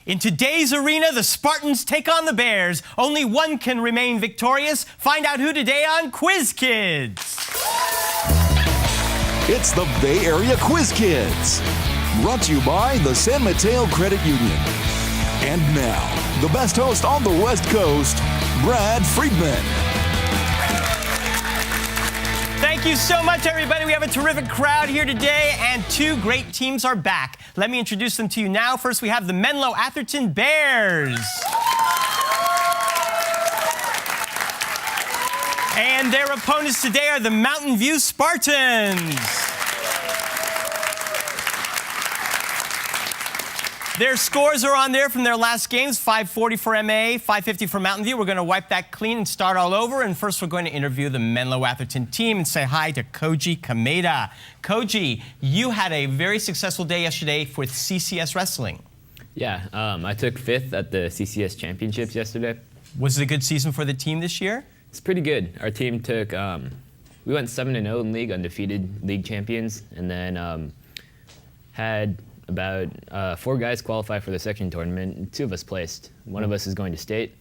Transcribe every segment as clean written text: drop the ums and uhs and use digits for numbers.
In today's arena, the Spartans take on the Bears. Only one can remain victorious. Find out who today on Quiz Kids. It's the Bay Area Quiz Kids, brought to you by the San Mateo Credit Union. And now, the best host on the West Coast, Brad Friedman. Thank you so much, everybody. We have a terrific crowd here today, and two great teams are back. Let me introduce them to you now. First, we have the Menlo Atherton Bears. And their opponents today are the Mountain View Spartans. Their scores are on there from their last games, 540 for MA, 550 for Mountain View. We're going to wipe that clean and start all over. And first, we're going to interview the Menlo Atherton team and say hi to Koji Kameda. Koji, you had a very successful day yesterday with CCS Wrestling. Yeah, I took 5th at the CCS Championships yesterday. Was it a good season for the team this year? It's pretty good. Our team took, we went 7-0 in league, undefeated league champions, and then had about 4 guys qualify for the section tournament, and 2 of us placed. One of us is going to state.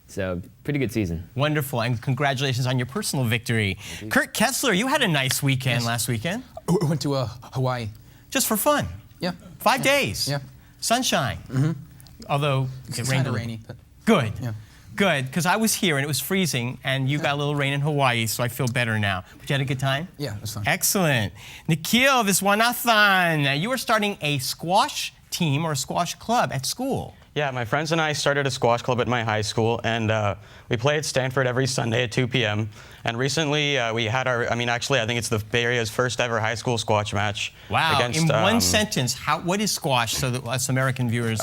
So, pretty good season. Wonderful, and congratulations on your personal victory. Kurt Kessler, you had a nice weekend last weekend. I went to Hawaii. Just for fun? Yeah. 5 days? Yeah. Sunshine? Mm-hmm. Although it rained kind of rainy. But good. Yeah. Good, because I was here and it was freezing, and you got a little rain in Hawaii, so I feel better now. But you had a good time? Yeah, it was fun. Excellent. Nikhil Viswanathan, you are starting a squash team or a squash club at school. Yeah, my friends and I started a squash club at my high school, and we play at Stanford every Sunday at 2 p.m. And recently we had our, actually, I think it's the Bay Area's first ever high school squash match. Wow, against, in one sentence, what is squash so that us American viewers?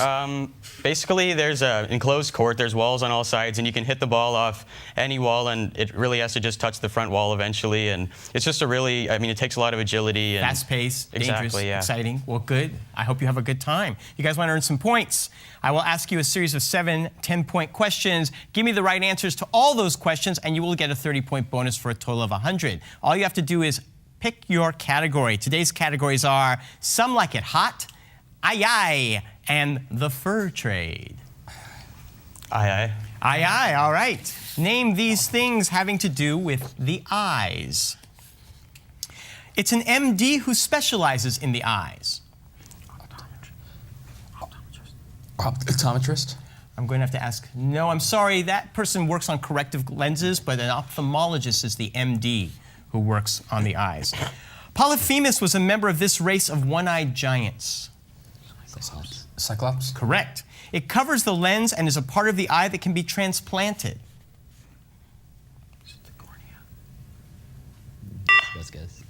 Basically, there's an enclosed court, there's walls on all sides, and you can hit the ball off any wall, and it really has to just touch the front wall eventually. And it's just a really, it takes a lot of agility. And fast-paced, dangerous, exactly, yeah. Exciting. Well, good. I hope you have a good time. You guys want to earn some points? I will ask you a series of 7 10-point questions. Give me the right answers to all those questions, and you will get a 30-point bonus for a total of 100. All you have to do is pick your category. Today's categories are Some Like It Hot, Aye Aye, and The Fur Trade. Aye aye. Aye aye, all right. Name these things having to do with the eyes. It's an MD who specializes in the eyes. Optometrist? I'm going to have to ask, no, I'm sorry, that person works on corrective lenses, but an ophthalmologist is the MD who works on the eyes. Polyphemus was a member of this race of one-eyed giants. Cyclops? Correct. It covers the lens and is a part of the eye that can be transplanted. Is it the cornea? Best guess.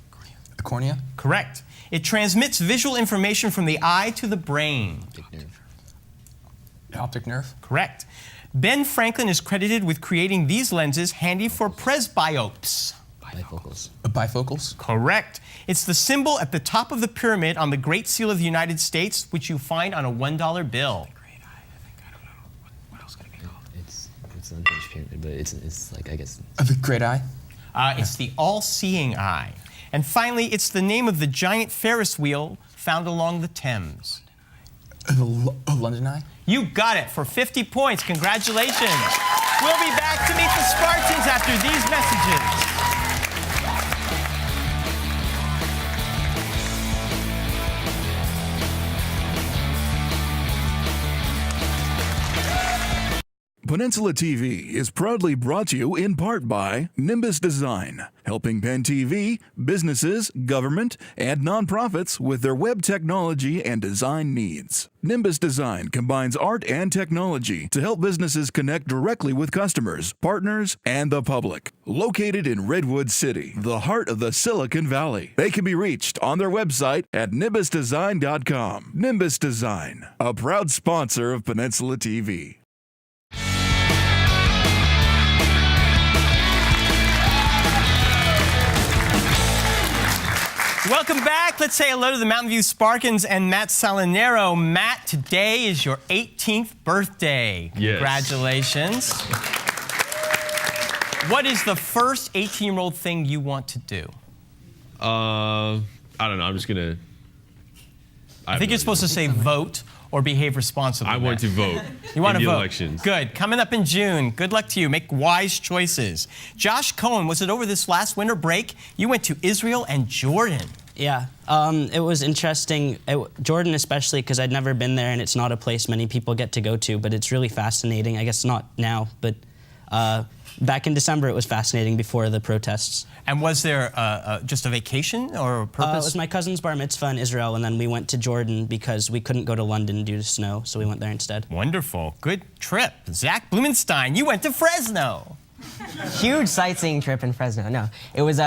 The cornea? Correct. It transmits visual information from the eye to the brain. Optic nerve. Optic nerve? Correct. Ben Franklin is credited with creating these lenses handy for presbyopes. Bifocals. Bifocals? Correct. It's the symbol at the top of the pyramid on the Great Seal of the United States, which you find on a $1 bill. Great eye, I don't know. What else could it be called? It's not the pyramid, but it's like, I guess. The great eye? It's the all-seeing eye. And finally, it's the name of the giant Ferris wheel found along the Thames. The London eye? You got it for 50 points. Congratulations. We'll be back to meet the Spartans after these messages. Peninsula TV is proudly brought to you in part by NIMBUS Design, helping Penn TV, businesses, government, and nonprofits with their web technology and design needs. NIMBUS Design combines art and technology to help businesses connect directly with customers, partners, and the public. Located in Redwood City, the heart of the Silicon Valley. They can be reached on their website at nimbusdesign.com. NIMBUS Design, a proud sponsor of Peninsula TV. Welcome back. Let's say hello to the Mountain View Spartans and Matt Salinero. Matt, today is your 18th birthday. Yes. Congratulations. What is the first 18-year-old thing you want to do? I don't know. I'm just going to... I think you're supposed to say vote or behave responsibly? I want to vote You want in to the vote? elections. Good. Coming up in June. Good luck to you. Make wise choices. Josh Cohen, was it over this last winter break? You went to Israel and Jordan. Yeah, it was interesting. Jordan especially, because I'd never been there, and it's not a place many people get to go to, but it's really fascinating. I guess not now, but back in December it was fascinating before the protests. And was there just a vacation or a purpose? It was my cousin's bar mitzvah in Israel, and then we went to Jordan because we couldn't go to London due to snow, so we went there instead. Wonderful. Good trip. Zach Blumenstein, you went to Fresno. Huge sightseeing trip in Fresno. No, it was.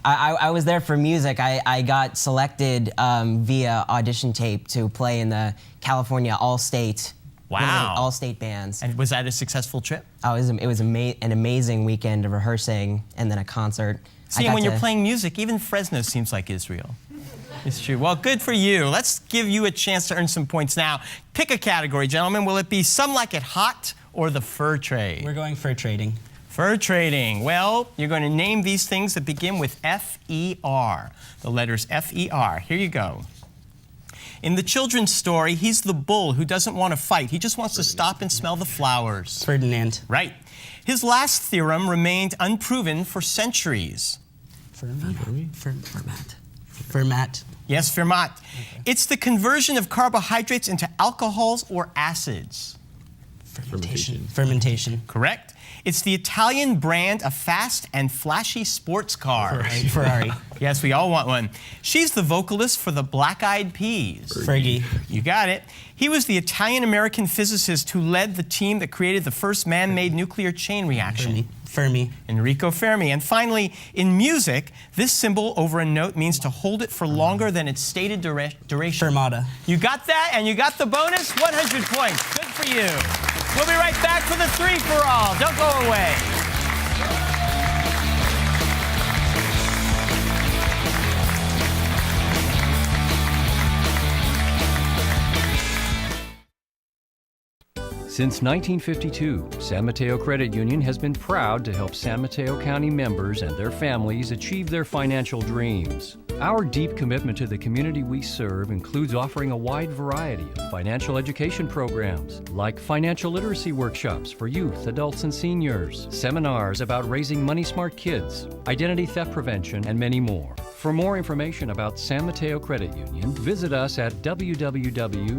I was there for music. I got selected via audition tape to play in the California All-State. Wow. All-State bands. And was that a successful trip? Oh, it was an amazing weekend of rehearsing and then a concert. See, and when you're playing music, even Fresno seems like Israel. It's true. Well, good for you. Let's give you a chance to earn some points now. Pick a category, gentlemen. Will it be Some Like It Hot or the fur trade? We're going fur trading. Fur trading. Well, you're going to name these things that begin with F-E-R. The letters F-E-R. Here you go. In the children's story, he's the bull who doesn't want to fight. He just wants to stop and smell the flowers. Ferdinand. Right. His last theorem remained unproven for centuries. Fermat. Yes, Fermat. Okay. It's the conversion of carbohydrates into alcohols or acids. Fermentation. Correct. It's the Italian brand of fast and flashy sports cars. Ferrari. Yes, we all want one. She's the vocalist for the Black Eyed Peas. Fergie. You got it. He was the Italian-American physicist who led the team that created the first man-made nuclear chain reaction. Fermi. Enrico Fermi. And finally, in music, this symbol over a note means to hold it for longer than its stated duration. Fermata. You got that, and you got the bonus, 100 points. Good for you. We'll be right back for the three-for-all. Don't go away. Since 1952, San Mateo Credit Union has been proud to help San Mateo County members and their families achieve their financial dreams. Our deep commitment to the community we serve includes offering a wide variety of financial education programs, like financial literacy workshops for youth, adults, and seniors, seminars about raising money-smart kids, identity theft prevention, and many more. For more information about San Mateo Credit Union, visit us at www.smcu.org.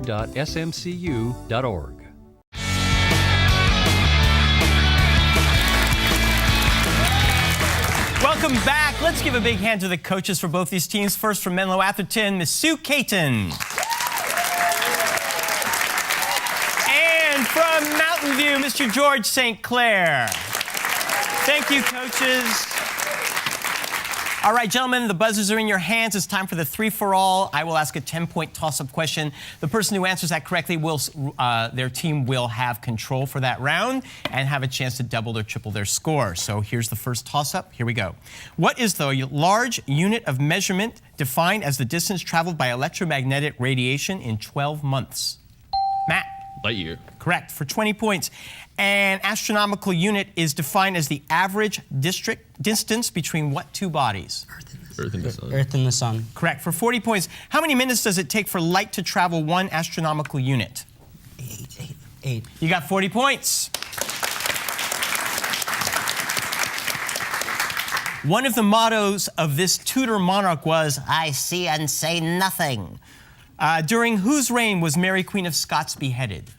Welcome back. Let's give a big hand to the coaches for both these teams. First from Menlo Atherton, Miss Sue Caton. And from Mountain View, Mr. George St. Clair. Thank you, coaches. All right, gentlemen, the buzzers are in your hands. It's time for the three-for-all. I will ask a 10-point toss-up question. The person who answers that correctly will, their team will have control for that round and have a chance to double or triple their score. So here's the first toss-up. Here we go. What is the large unit of measurement defined as the distance traveled by electromagnetic radiation in 12 months? Matt? Light year. Correct, for 20 points. An astronomical unit is defined as the average distance between what two bodies? Earth and the sun. Earth and the sun. Correct, for 40 points. How many minutes does it take for light to travel one astronomical unit? 8. You got 40 points. One of the mottos of this Tudor monarch was, "I see and say nothing." During whose reign was Mary, Queen of Scots, beheaded?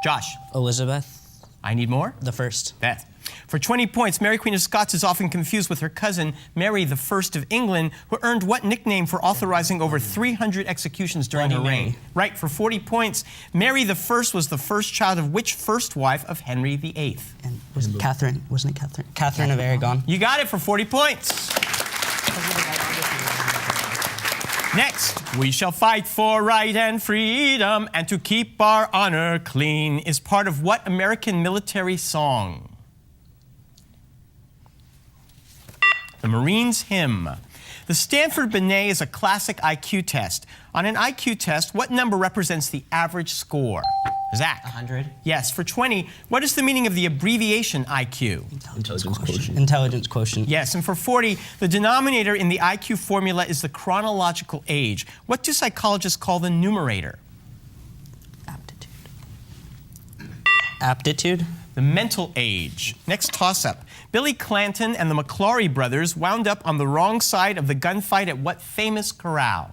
Josh. Elizabeth. I need more? The first. Beth. For 20 points, Mary, Queen of Scots is often confused with her cousin, Mary the First of England, who earned what nickname for authorizing over 300 executions during her reign? Right, for 40 points, Mary the First was the first child of which first wife of Henry VIII? And was it Catherine? Wasn't it Catherine? Catherine of Aragon. You got it for 40 points. Next, we shall fight for right and freedom, and to keep our honor clean is part of what American military song? The Marines' hymn. The Stanford Binet is a classic IQ test. On an IQ test, what number represents the average score? Zach. 100. Yes, for 20, what is the meaning of the abbreviation IQ? Intelligence quotient. Yes, and for 40, the denominator in the IQ formula is the chronological age. What do psychologists call the numerator? Aptitude. The mental age. Next toss-up. Billy Clanton and the McClaury brothers wound up on the wrong side of the gunfight at what famous corral?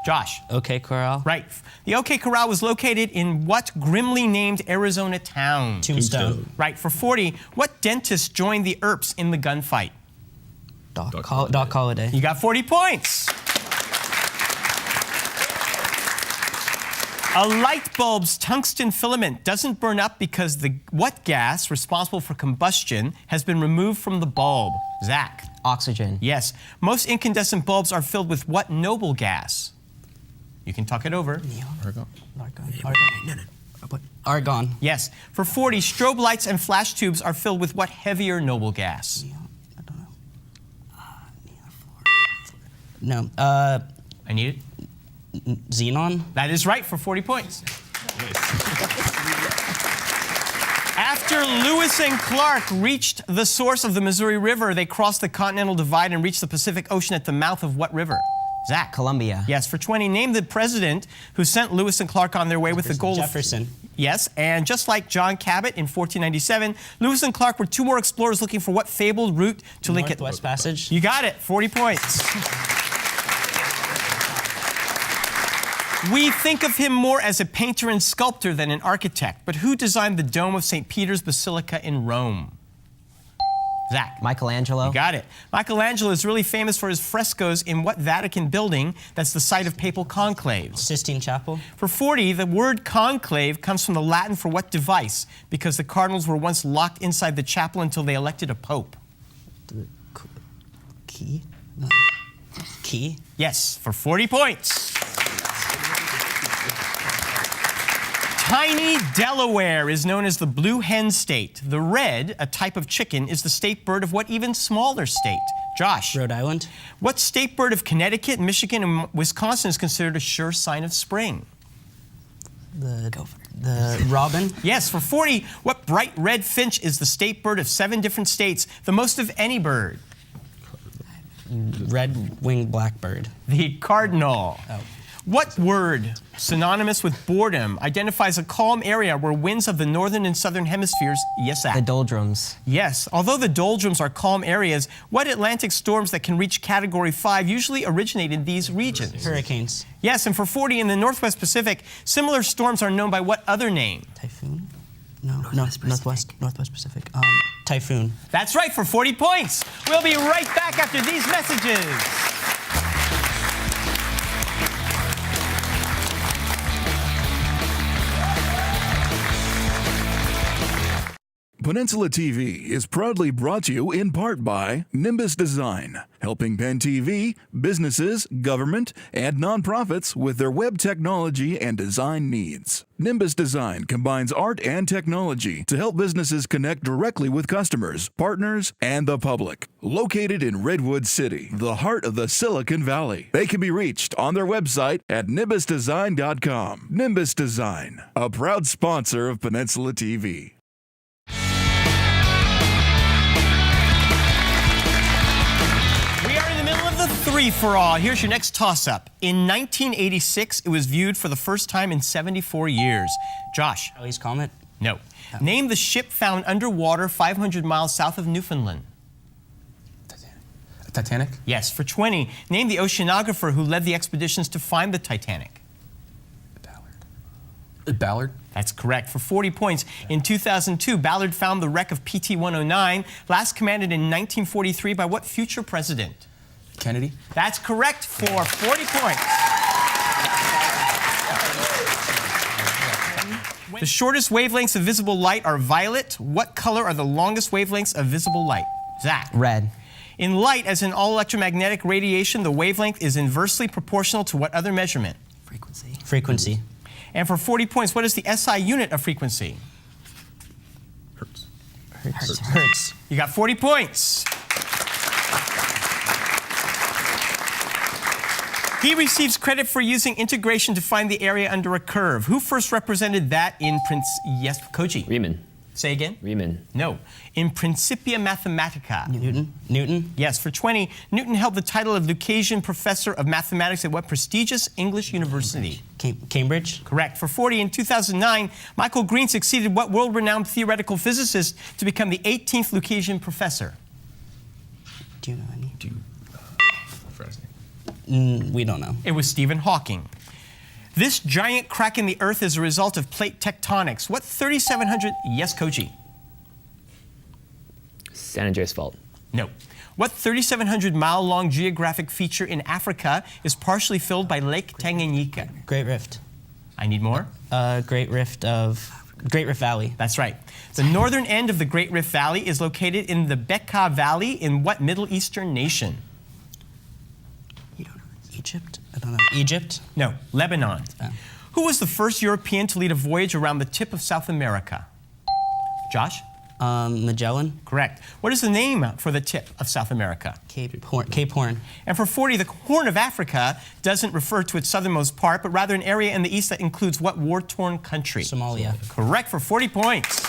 Josh. OK Corral. Right. The OK Corral was located in what grimly named Arizona town? Tombstone. Right. For 40, what dentist joined the Earps in the gunfight? Doc Holliday. You got 40 points. A light bulb's tungsten filament doesn't burn up because what gas responsible for combustion has been removed from the bulb? Zach. Oxygen. Yes. Most incandescent bulbs are filled with what noble gas? You can talk it over. Argon. Yes. For 40, strobe lights and flash tubes are filled with what heavier noble gas? I don't know. No. I need it. Xenon. That is right for 40 points. After Lewis and Clark reached the source of the Missouri River, they crossed the Continental Divide and reached the Pacific Ocean at the mouth of what river? Zach. Columbia. Yes, for 20. Name the president who sent Lewis and Clark on their way with the goal Jefferson. Yes, and just like John Cabot in 1497, Lewis and Clark were two more explorers looking for what fabled route to Lincoln? Northwest Passage. You got it. 40 points. We think of him more as a painter and sculptor than an architect, but who designed the dome of St. Peter's Basilica in Rome? Zach. Michelangelo. You got it. Michelangelo is really famous for his frescoes in what Vatican building that's the site of papal conclaves? Sistine Chapel. For 40, the word conclave comes from the Latin for what device? Because the cardinals were once locked inside the chapel until they elected a pope. Key. Key. Yes, for 40 points. Tiny Delaware is known as the blue hen state. The red, a type of chicken, is the state bird of what even smaller state? Josh. Rhode Island. What state bird of Connecticut, Michigan, and Wisconsin is considered a sure sign of spring? The robin. Yes, for 40, what bright red finch is the state bird of 7 different states, the most of any bird? Red-winged blackbird. The cardinal. Oh. What word, synonymous with boredom, identifies a calm area where winds of the northern and southern hemispheres, yes, Zach. The doldrums. Yes, although the doldrums are calm areas, what Atlantic storms that can reach Category 5 usually originate in these regions? Hurricanes. Yes, and for 40 in the Northwest Pacific, similar storms are known by what other name? Typhoon? Northwest Pacific. Typhoon. That's right, for 40 points. We'll be right back after these messages. Peninsula TV is proudly brought to you in part by NIMBUS Design, helping Penn TV, businesses, government, and nonprofits with their web technology and design needs. NIMBUS Design combines art and technology to help businesses connect directly with customers, partners, and the public. Located in Redwood City, the heart of the Silicon Valley. They can be reached on their website at nimbusdesign.com. NIMBUS Design, a proud sponsor of Peninsula TV. Three-for-all. Here's your next toss-up. In 1986, it was viewed for the first time in 74 years. Josh. Halley's Comet. No. Name the ship found underwater 500 miles south of Newfoundland. Titanic? Yes, for 20. Name the oceanographer who led the expeditions to find the Titanic. Ballard? That's correct. For 40 points. In 2002, Ballard found the wreck of PT-109, last commanded in 1943 by what future president? Kennedy? That's correct for 40 points. The shortest wavelengths of visible light are violet. What color are the longest wavelengths of visible light? Zach. Red. In light, as in all electromagnetic radiation, the wavelength is inversely proportional to what other measurement? Frequency. Frequency. And for 40 points, what is the SI unit of frequency? Hertz. You got 40 points. He receives credit for using integration to find the area under a curve. Who first represented that in Yes, Koji. Riemann. Say again? Riemann. No. In Principia Mathematica. Newton. Yes, for 20. Newton held the title of Lucasian Professor of Mathematics at what prestigious English university? Cambridge. Correct. For 40, in 2009, Michael Green succeeded what world-renowned theoretical physicist to become the 18th Lucasian professor? Do you know any? Fresno. We don't know. It was Stephen Hawking. This giant crack in the Earth is a result of plate tectonics. What 3,700... Yes, Koji. San Andreas Fault. No. What 3,700-mile-long geographic feature in Africa is partially filled by Lake Tanganyika? Great Rift. I need more. Great Rift Valley. That's right. The northern end of the Great Rift Valley is located in the Bekaa Valley in what Middle Eastern nation? You don't know. Egypt? I don't know. Egypt? No, Lebanon. Oh. Who was the first European to lead a voyage around the tip of South America? Josh? Magellan? Correct. What is the name for the tip of South America? Cape Horn. And for 40, the Horn of Africa doesn't refer to its southernmost part, but rather an area in the east that includes what war-torn country? Somalia. Correct for 40 points.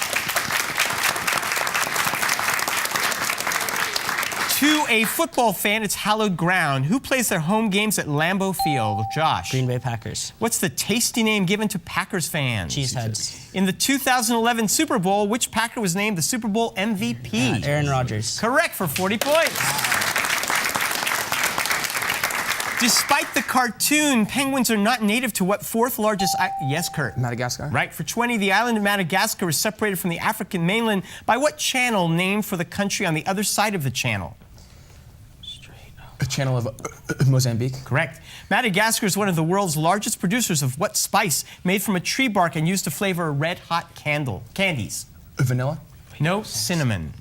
To a football fan, it's hallowed ground. Who plays their home games at Lambeau Field? Josh. Green Bay Packers. What's the tasty name given to Packers fans? Cheeseheads. In the 2011 Super Bowl, which Packer was named the Super Bowl MVP? Aaron Rodgers. Correct for 40 points. Despite the cartoon, penguins are not native to what fourth largest... Yes, Kurt. Madagascar. Right. For 20, the island of Madagascar is separated from the African mainland by what channel named for the country on the other side of the channel? A channel of Mozambique. Correct. Madagascar is one of the world's largest producers of what spice made from a tree bark and used to flavor red-hot candies? Vanilla. No, cinnamon.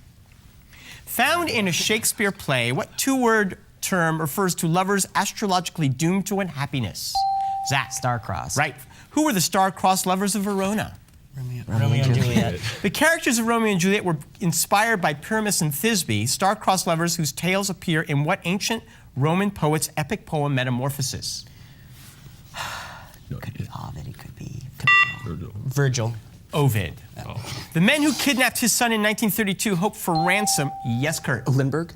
Found in a Shakespeare play, what two-word term refers to lovers astrologically doomed to unhappiness? Zach. Star-crossed. Right. Who were the star-crossed lovers of Verona? Romeo and Juliet. The characters of Romeo and Juliet were inspired by Pyramus and Thisbe, star-crossed lovers whose tales appear in what ancient Roman poet's epic poem Metamorphosis? It could be Ovid, it could be... Virgil. Ovid. The men who kidnapped his son in 1932 hoped for ransom. Yes, Kurt. Lindbergh.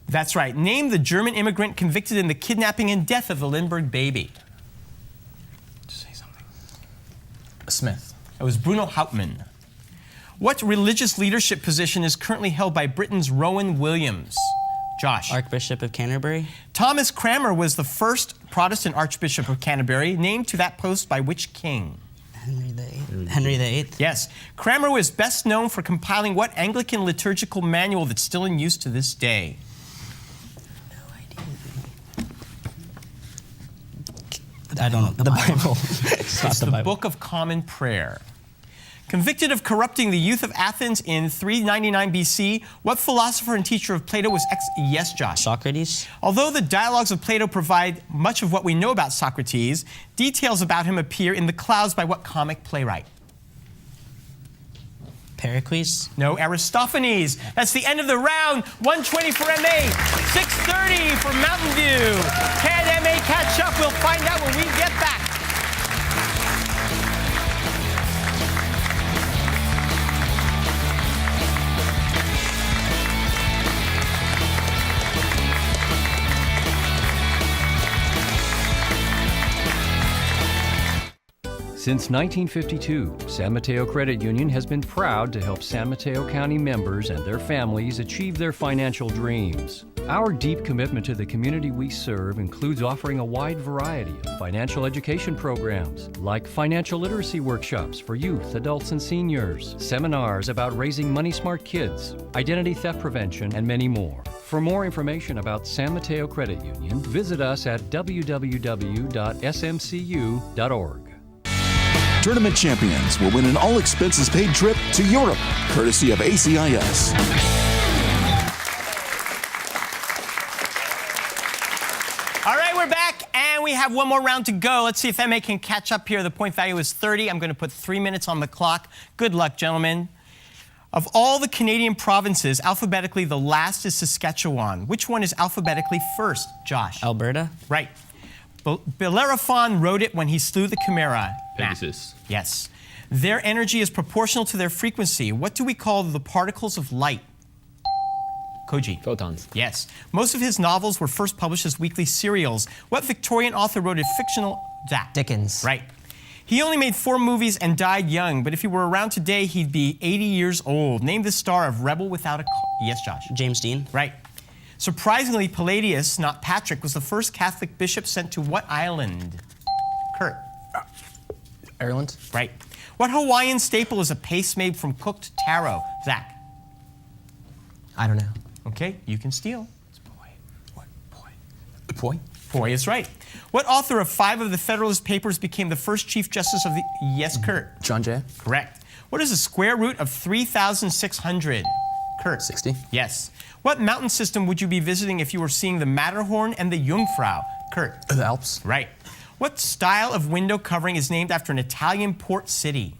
That's right. Name the German immigrant convicted in the kidnapping and death of the Lindbergh baby. Say something. Smith. It was Bruno Hauptmann. What religious leadership position is currently held by Britain's Rowan Williams? Josh. Archbishop of Canterbury. Thomas Cranmer was the first Protestant Archbishop of Canterbury, named to that post by which king? Henry VIII. Yes. Cranmer was best known for compiling what Anglican liturgical manual that's still in use to this day? No idea. I don't know. The Bible. It's not It's the the Bible. Book of Common Prayer. Convicted of corrupting the youth of Athens in 399 BC, what philosopher and teacher of Plato was Yes, Josh. Socrates. Although the dialogues of Plato provide much of what we know about Socrates, details about him appear in The Clouds by what comic playwright? Pericles. No, Aristophanes. That's the end of the round. 120 for MA, 630 for Mountain View. Can MA catch up? We'll find out when we get back. Since 1952, San Mateo Credit Union has been proud to help San Mateo County members and their families achieve their financial dreams. Our deep commitment to the community we serve includes offering a wide variety of financial education programs, like financial literacy workshops for youth, adults, and seniors, seminars about raising money-smart kids, identity theft prevention, and many more. For more information about San Mateo Credit Union, visit us at www.smcu.org. Tournament champions will win an all-expenses-paid trip to Europe, courtesy of ACIS. All right, we're back, and we have one more round to go. Let's see if MA can catch up here. The point value is 30. I'm going to put 3 minutes on the clock. Good luck, gentlemen. Of all the Canadian provinces, alphabetically, the last is Saskatchewan. Which one is alphabetically first, Josh? Alberta. Right. Bellerophon wrote it when he slew the Chimera. Pegasus. Yes. Their energy is proportional to their frequency. What do we call the particles of light? Koji. Photons. Yes. Most of his novels were first published as weekly serials. What Victorian author wrote a fictional... Zach. Dickens. Right. He only made 4 movies and died young, but if he were around today, he'd be 80 years old. Name the star of Rebel Without a Cause. Yes, Josh. James Dean. Right. Surprisingly, Palladius, not Patrick, was the first Catholic bishop sent to what island? Kurt. Ireland. Right. What Hawaiian staple is a paste made from cooked taro? Zach. I don't know. Okay, you can steal. Poi. Boy is right. What author of 5 of the Federalist Papers became the first Chief Justice of the... Yes, Kurt. John Jay. Correct. What is the square root of 3,600? Kurt. 60. Yes. What mountain system would you be visiting if you were seeing the Matterhorn and the Jungfrau? Kurt. The Alps. Right. What style of window covering is named after an Italian port city?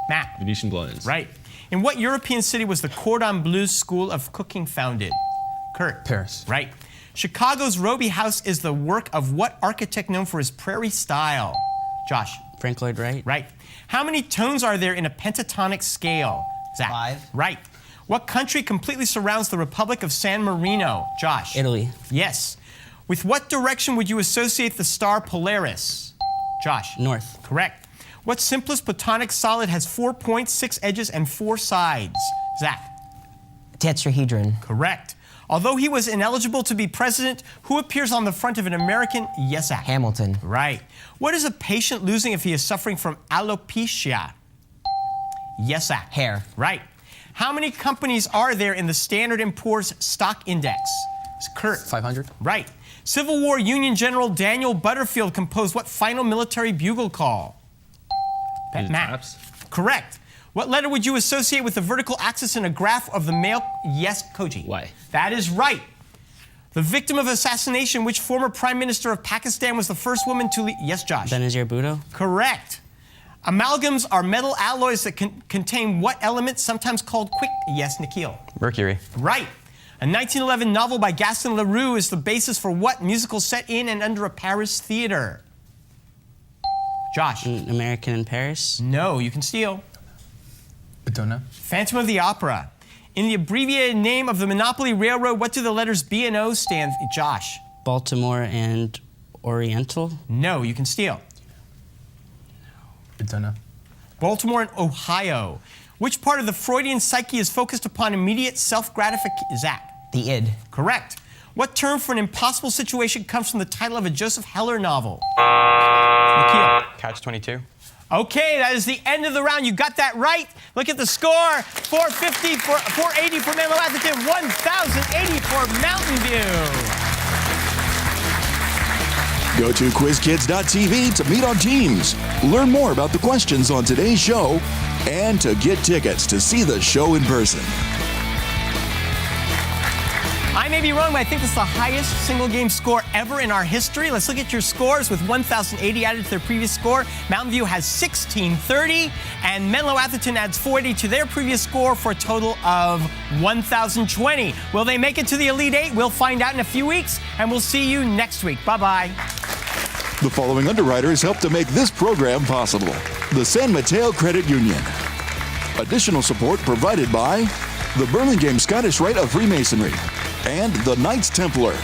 Matt. Venetian blinds. Right. In what European city was the Cordon Bleu School of Cooking founded? Kurt. Paris. Right. Chicago's Roby House is the work of what architect known for his prairie style? Josh. Frank Lloyd Wright. Right. How many tones are there in a pentatonic scale? Zach. 5. Right. What country completely surrounds the Republic of San Marino? Josh. Italy. Yes. With what direction would you associate the star Polaris? Josh. North. Correct. What simplest platonic solid has 4 points, 6 edges, and 4 sides? Zach. Tetrahedron. Correct. Although he was ineligible to be president, who appears on the front of an American? Yes, Zach. Hamilton. Right. What is a patient losing if he is suffering from alopecia? Yes, Zach. Hair. Right. How many companies are there in the Standard & Poor's stock index? Kurt. 500. Right. Civil War Union General Daniel Butterfield composed what final military bugle call? Is it Matt. taps? Correct. What letter would you associate with the vertical axis in a graph of the male? Yes, Koji. Y. That is right. The victim of assassination, which former Prime Minister of Pakistan was the first woman to lead? Yes, Josh. Benazir Bhutto. Correct. Amalgams are metal alloys that contain what element, sometimes called quick? Yes, Nikhil. Mercury. Right. A 1911 novel by Gaston Leroux is the basis for what musical set in and under a Paris theater? Josh. An American in Paris. No, you can steal. Don't know. Phantom of the Opera. In the abbreviated name of the Monopoly Railroad, what do the letters B and O stand for? Josh. Baltimore and Oriental. No, you can steal. Don't know. Baltimore and Ohio. Which part of the Freudian psyche is focused upon immediate self-gratification? Zach. The id. Correct. What term for an impossible situation comes from the title of a Joseph Heller novel? Nikhil. Catch-22. Okay, that is the end of the round. You got that right. Look at the score. 450 for 480 for Menlo Atherton, 1,080 for Mountain View. Go to quizkids.tv to meet our teams, learn more about the questions on today's show, and to get tickets to see the show in person. I may be wrong, but I think this is the highest single game score ever in our history. Let's look at your scores with 1,080 added to their previous score. Mountain View has 1,630, and Menlo Atherton adds 40 to their previous score for a total of 1,020. Will they make it to the Elite Eight? We'll find out in a few weeks, and we'll see you next week. Bye-bye. The following underwriters helped to make this program possible. The San Mateo Credit Union. Additional support provided by the Burlingame Scottish Rite of Freemasonry and the Knights Templar.